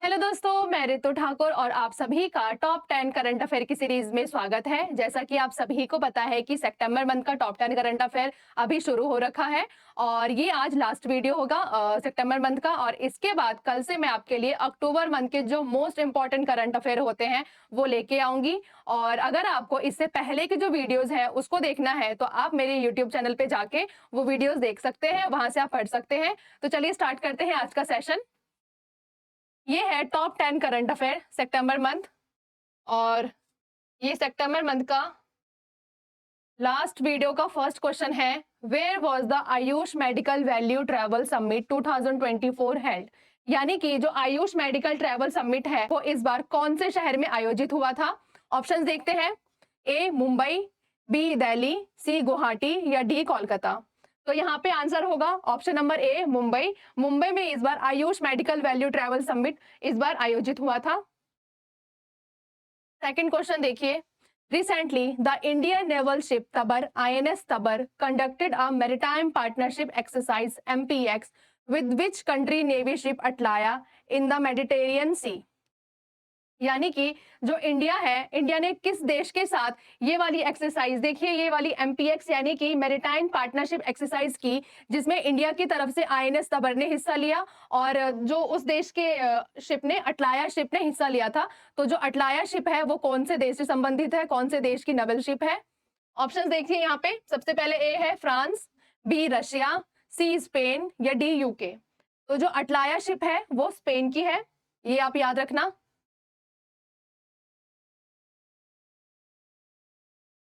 Hello दोस्तों, मैं रितु ठाकुर और आप सभी का टॉप 10 करंट अफेयर की सीरीज में स्वागत है। जैसा कि आप सभी को पता है कि सितंबर मंथ का टॉप 10 करंट अफेयर अभी शुरू हो रखा है और ये आज लास्ट वीडियो होगा सितंबर मंथ का। और इसके बाद कल से मैं आपके लिए अक्टूबर मंथ के जो मोस्ट इंपॉर्टेंट करंट अफेयर होते हैं वो लेके आऊंगी। और अगर आपको इससे पहले के जो वीडियोज है उसको देखना है तो आप मेरे यूट्यूब चैनल पे जाके वो वीडियोज देख सकते हैं, वहां से आप पढ़ सकते हैं। तो चलिए स्टार्ट करते हैं आज का सेशन। ये है टॉप 10 करंट अफेयर सितंबर मंथ और ये सितंबर मंथ का लास्ट वीडियो का फर्स्ट क्वेश्चन है, where was the Ayush medical value travel summit 2024 held. यानी कि जो आयुष मेडिकल ट्रैवल समिट है वो इस बार कौन से शहर में आयोजित हुआ था। ऑप्शंस देखते हैं, A Mumbai, B Delhi, C Guwahati या डी कोलकाता। तो यहाँ पे आंसर होगा option number A Mumbai. Mumbai में इस बार Ayush medical value travel summit इस बार आयोजित हुआ था। सेकंड क्वेश्चन देखिए, recently the Indian naval ship Tabar INS Tabar conducted a maritime partnership exercise MPX with which country navy ship Atlaya in the Mediterranean Sea। यानी कि जो इंडिया है, इंडिया ने किस देश के साथ ये वाली एक्सरसाइज, देखिए ये वाली एमपीएक्स यानी कि मैरीटाइम पार्टनरशिप एक्सरसाइज की, जिसमें इंडिया की तरफ से आईएनएस तबर ने हिस्सा लिया और जो उस देश के शिप ने, अटलाया शिप ने हिस्सा लिया था। तो जो अटलाया शिप है वो कौन से देश से संबंधित है, कौन से देश की नेवल शिप है। ऑप्शन देखिए यहाँ पे, सबसे पहले ए है France, B Russia, C Spain या डी यूके। तो जो अटलाया शिप है वो स्पेन की है, ये आप याद रखना।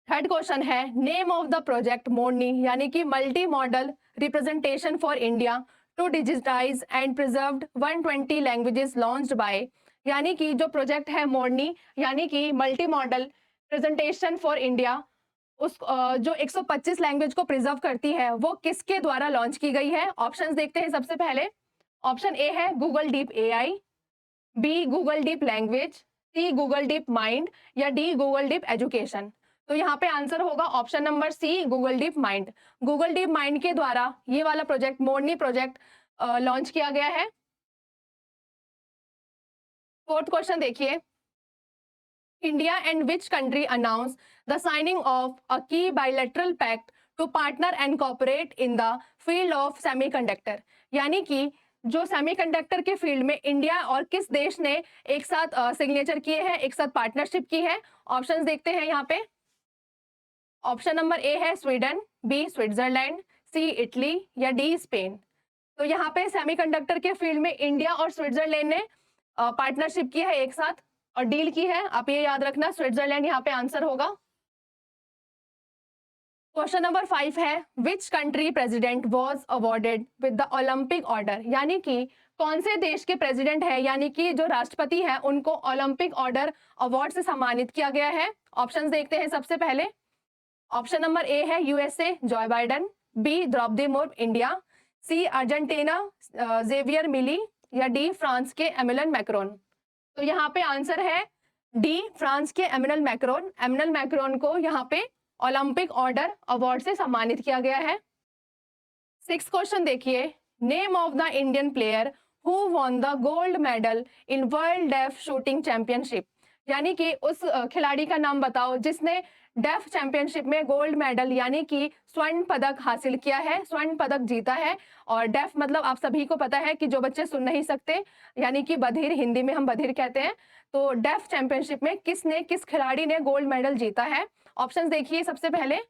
थर्ड क्वेश्चन है, नेम ऑफ द प्रोजेक्ट मोरनी यानी कि multi modal representation for India to digitize and preserved 120 languages launched by. यानी कि जो प्रोजेक्ट है मोरनी यानी कि multi modal presentation for India, उस जो 125 लैंग्वेज को प्रिजर्व करती है वो किसके द्वारा लॉन्च की गई है। ऑप्शंस देखते हैं। सबसे पहले ऑप्शन ए है Google Deep AI, B Google Deep Language, C Google DeepMind या डी गूगल डीप एजुकेशन। तो यहाँ पे आंसर होगा option number C Google DeepMind. Google DeepMind के द्वारा ये वाला प्रोजेक्ट, मोरनी प्रोजेक्ट, लॉन्च किया गया है। फोर्थ क्वेश्चन देखिए, India and which country announce the signing of a key bilateral pact to partner and cooperate in the field of semiconductor. यानी कि जो सेमीकंडक्टर के फील्ड में इंडिया और किस देश ने एक साथ सिग्नेचर किए हैं, एक साथ पार्टनरशिप की है। ऑप्शंस देखते हैं यहाँ पे। ऑप्शन नंबर ए है स्वीडन, बी स्विट्जरलैंड, सी इटली या डी स्पेन। तो यहाँ पे सेमीकंडक्टर के फील्ड में इंडिया और स्विट्जरलैंड ने पार्टनरशिप की है एक साथ और डील की है। आप ये याद रखना, स्विट्जरलैंड यहाँ पे आंसर होगा। क्वेश्चन नंबर 5 है, which country president was awarded with the Olympic order. यानी कि कौन से देश के प्रेसिडेंट है, यानी कि जो राष्ट्रपति है उनको ओलंपिक ऑर्डर अवार्ड से सम्मानित किया गया है। ऑप्शंस देखते हैं। सबसे पहले ऑप्शन नंबर ए है USA Joe Biden, B Droupadi Murmu India, C Argentina Javier Milei या डी फ्रांस के एमिलन मैक्रोन। तो यहाँ पे आंसर है डी फ्रांस के एमिनल मैक्रोन। एमिनल मैक्रोन को यहाँ पे ओलंपिक ऑर्डर अवार्ड से सम्मानित किया गया है। सिक्स क्वेश्चन देखिए, name of the Indian player who won the gold medal in world deaf shooting championship. यानी कि उस खिलाड़ी का नाम बताओ जिसने डेफ चैंपियनशिप में गोल्ड मेडल यानी कि स्वर्ण पदक हासिल किया है, स्वर्ण पदक जीता है। और डेफ मतलब आप सभी को पता है कि जो बच्चे सुन नहीं सकते, यानी कि बधिर, हिंदी में हम बधिर कहते हैं। तो डेफ चैंपियनशिप में किस खिलाड़ी ने गोल्ड मेडल जीता है। ऑप्शंस देखिए। सबसे पहले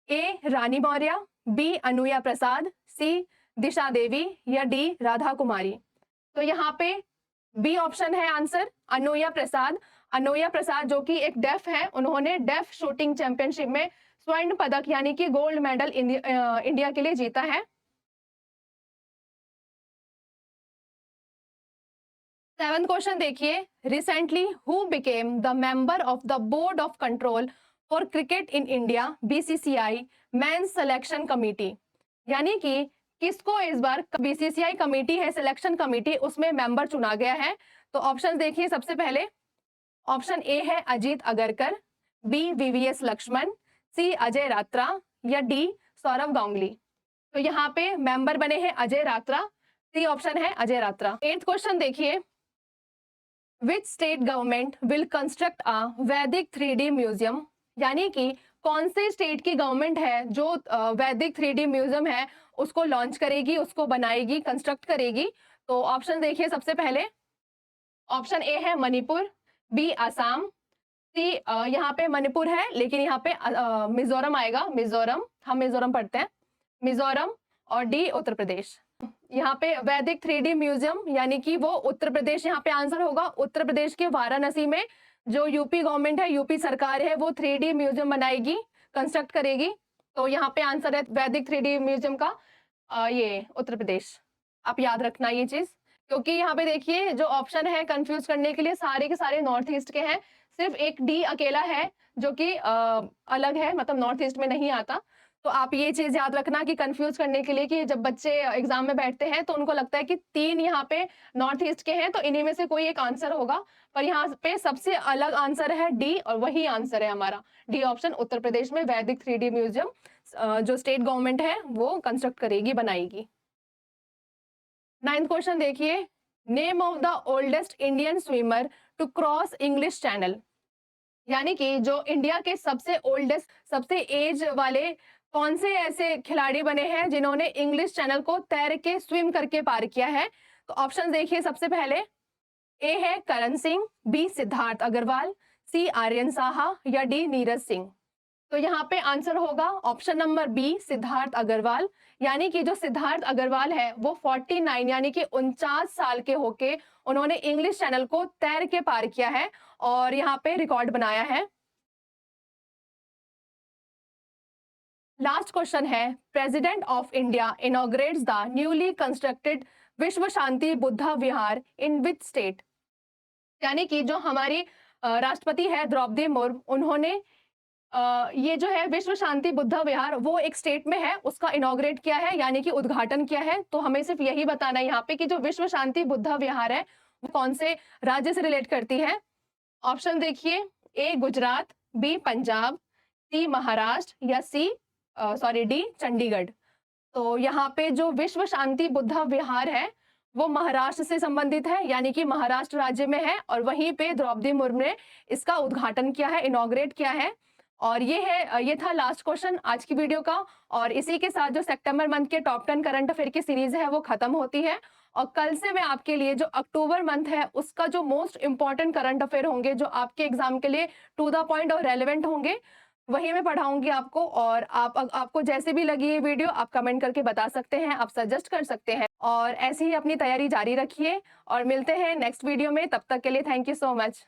ए रानी मौर्य, बी अनुया प्रसाद, सी दिशा देवी या डी राधा कुमारी। तो यहाँ पे बी ऑप्शन है आंसर, अनुया प्रसाद। अनुया प्रसाद जो कि एक डेफ है, उन्होंने डेफ शूटिंग चैंपियनशिप में स्वर्ण पदक यानी कि गोल्ड मेडल इंडिया के लिए जीता है। सेवंथ क्वेश्चन देखिए, recently who became the member of the board of control for cricket in India BCCI men's selection committee. यानी कि किसको इस बार बीसीसीआई कमेटी है, सिलेक्शन कमेटी, उसमें मेंबर चुना गया है। तो ऑप्शन देखिए। सबसे पहले ऑप्शन ए है अजीत अगरकर, बी वीवीएस लक्ष्मण, सी अजय रात्रा या डी सौरव गांगुली। तो यहाँ पे मेंबर बने हैं अजय रात्रा, सी ऑप्शन है अजय रात्रा। एट्थ क्वेश्चन देखिए, which state government will construct a वैदिक 3D म्यूजियम, यानी कि कौन से स्टेट की गवर्नमेंट है जो वैदिक 3D म्यूजियम है उसको लॉन्च करेगी, उसको बनाएगी, कंस्ट्रक्ट करेगी। तो ऑप्शन देखिए, सबसे पहले ऑप्शन ए है मणिपुर, बी असम, सी यहाँ पे मणिपुर है लेकिन यहाँ पे मिजोरम आएगा, मिजोरम, हम मिजोरम पढ़ते हैं, मिजोरम, और डी उत्तर प्रदेश। यहाँ पे वैदिक 3D म्यूजियम यानी कि वो उत्तर प्रदेश यहाँ पे आंसर होगा। उत्तर प्रदेश के वाराणसी में जो यूपी गवर्नमेंट है, यूपी सरकार है, वो 3D म्यूजियम बनाएगी, कंस्ट्रक्ट करेगी। तो यहाँ पे आंसर है वैदिक 3D म्यूजियम का ये उत्तर प्रदेश। आप याद रखना ये चीज, क्योंकि यहाँ पे देखिए जो ऑप्शन है कंफ्यूज करने के लिए सारे के सारे नॉर्थ ईस्ट के हैं, सिर्फ एक डी अकेला है जो कि अलग है, मतलब नॉर्थ ईस्ट में नहीं आता। तो आप ये चीज याद रखना कि कंफ्यूज करने के लिए कि जब बच्चे एग्जाम में बैठते हैं तो उनको लगता है कि 3 यहाँ पे नॉर्थ ईस्ट के हैं तो इन्हीं में से कोई एक आंसर होगा, पर यहाँ पे सबसे अलग आंसर है डी, और वही आंसर है हमारा डी ऑप्शन, उत्तर प्रदेश में वैदिक 3D म्यूजियम जो स्टेट गवर्नमेंट है वो कंस्ट्रक्ट करेगी, बनाएगी। 9th क्वेश्चन देखिए, name of the oldest Indian swimmer to cross English channel, यानी कि जो इंडिया के सबसे ओल्डेस्ट, सबसे एज वाले कौन से ऐसे खिलाड़ी बने हैं जिन्होंने इंग्लिश चैनल को तैर के, स्विम करके पार किया है। तो ऑप्शन देखिए, सबसे पहले ए है करण सिंह, बी सिद्धार्थ अग्रवाल, सी आर्यन साहा, या डी नीरज सिंह। तो यहाँ पे आंसर होगा option number B, Siddharth Agarwal, यानी कि जो सिद्धार्थ अग्रवाल है वो 49 यानी कि 49 साल के होके उन्होंने इंग्लिश चैनल को तैर के पार किया है और यहाँ पे रिकॉर्ड बनाया है। लास्ट क्वेश्चन है, president of India inaugurates the newly constructed विश्व शांति बुद्धा विहार इन विच स्टेट, यानी कि जो हमारी राष्ट्रपति है द्रौपदी मुर्मू, उन्होंने ये जो है विश्व शांति बुद्धा विहार वो एक स्टेट में है, उसका इनॉग्रेट किया है यानी कि उद्घाटन किया है। तो हमें सिर्फ यही बताना है यहाँ पे कि जो विश्व शांति बुद्धा विहार है वो कौन से राज्य से रिलेट करती है। ऑप्शन देखिए, ए गुजरात, बी पंजाब, सी महाराष्ट्र, या सी डी चंडीगढ़। तो यहाँ पे जो विश्व शांति बुद्धा विहार है वो महाराष्ट्र से संबंधित है, यानी कि महाराष्ट्र राज्य में है, और वहीं पे द्रौपदी मुर्मू ने इसका उद्घाटन किया है, इनॉग्रेट किया है। और ये था लास्ट क्वेश्चन आज की वीडियो का, और इसी के साथ जो सितंबर मंथ के टॉप 10 करंट अफेयर की सीरीज है वो खत्म होती है। और कल से मैं आपके लिए जो अक्टूबर मंथ है उसका जो मोस्ट इंपॉर्टेंट करंट अफेयर होंगे, जो आपके एग्जाम के लिए टू द पॉइंट और रेलेवेंट होंगे, वही मैं पढ़ाऊंगी आपको। और आपको जैसे भी लगी ये वीडियो आप कमेंट करके बता सकते हैं, आप सजेस्ट कर सकते हैं, और ऐसे ही अपनी तैयारी जारी रखिए और मिलते हैं नेक्स्ट वीडियो में। तब तक के लिए थैंक यू सो मच।